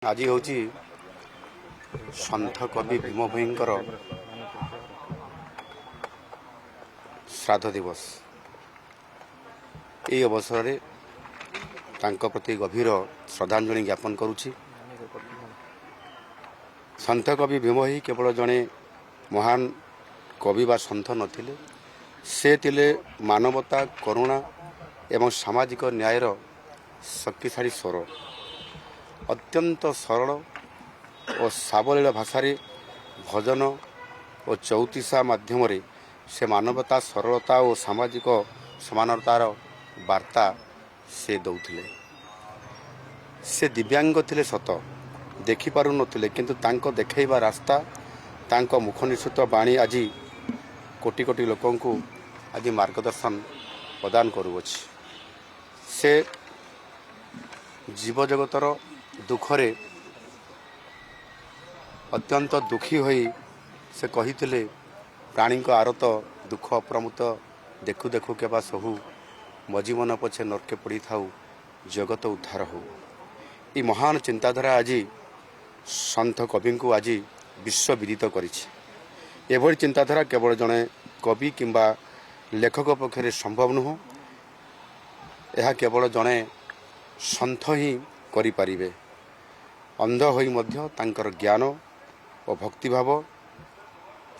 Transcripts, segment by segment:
ଆଜି ହେଉଛି ସନ୍ଥ କବି ଭୀମ ଭୋଇଙ୍କର ଶ୍ରାଦ୍ଧ ଦିବସ। ଏହି ଅବସରରେ ତାଙ୍କ ପ୍ରତି ଗଭୀର ଶ୍ରଦ୍ଧାଞ୍ଜଳି ଜ୍ଞାପନ କରୁଛି। ସନ୍ଥ କବି ଭୀମ ଭୋଇ କେବଳ ଜଣେ ମହାନ କବି ବା ସନ୍ଥ ନଥିଲେ, ସେ ଥିଲେ ମାନବତା, କରୁଣା ଏବଂ ସାମାଜିକ ନ୍ୟାୟର ଶକ୍ତିଶାଳୀ ସ୍ୱର। ଅତ୍ୟନ୍ତ ସରଳ ଓ ସାବଳୀଳ ଭାଷାରେ ଭଜନ ଓ ଚଉତିଶା ମାଧ୍ୟମରେ ସେ ମାନବତା, ସରଳତା ଓ ସାମାଜିକ ସମାନତାର ବାର୍ତ୍ତା ସେ ଦେଉଥିଲେ। ସେ ଦିବ୍ୟାଙ୍ଗ ଥିଲେ ସତ, ଦେଖିପାରୁନଥିଲେ, କିନ୍ତୁ ତାଙ୍କ ଦେଖାଇବା ରାସ୍ତା, ତାଙ୍କ ମୁଖ ନିଃସୃତ ବାଣୀ ଆଜି କୋଟି କୋଟି ଲୋକଙ୍କୁ ଆଜି ମାର୍ଗଦର୍ଶନ ପ୍ରଦାନ କରୁଅଛି। ସେ ଜୀବଜଗତର ଦୁଃଖରେ ଅତ୍ୟନ୍ତ ଦୁଃଖୀ ହୋଇ ସେ କହିଥିଲେ, ପ୍ରାଣୀଙ୍କ ଆରତ ଦୁଃଖ ଅପ୍ରମୁତ ଦେଖୁ ଦେଖୁ କେବା ସହୁ, ମଜୀବନ ପଛେ ନର୍କେ ପଡ଼ିଥାଉ, ଜଗତ ଉଦ୍ଧାର ହଉ। ଏହି ମହାନ ଚିନ୍ତାଧାରା ଆଜି ସନ୍ଥ କବିଙ୍କୁ ଆଜି ବିଶ୍ୱବିଦିତ କରିଛି। ଏଭଳି ଚିନ୍ତାଧାରା କେବଳ ଜଣେ କବି କିମ୍ବା ଲେଖକ ପକ୍ଷରେ ସମ୍ଭବ ନୁହେଁ। ଏହା କେବଳ ଜଣେ ସନ୍ଥ ହିଁ କରିପାରିବେ। ଅନ୍ଧ ହୋଇ ମଧ୍ୟ ତାଙ୍କର ଜ୍ଞାନ ଓ ଭକ୍ତିଭାବ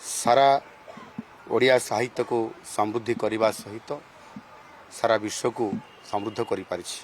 ସାରା ଓଡ଼ିଆ ସାହିତ୍ୟକୁ ସମୃଦ୍ଧି କରିବା ସହିତ ସାରା ବିଶ୍ୱକୁ ସମୃଦ୍ଧ କରିପାରିଛି।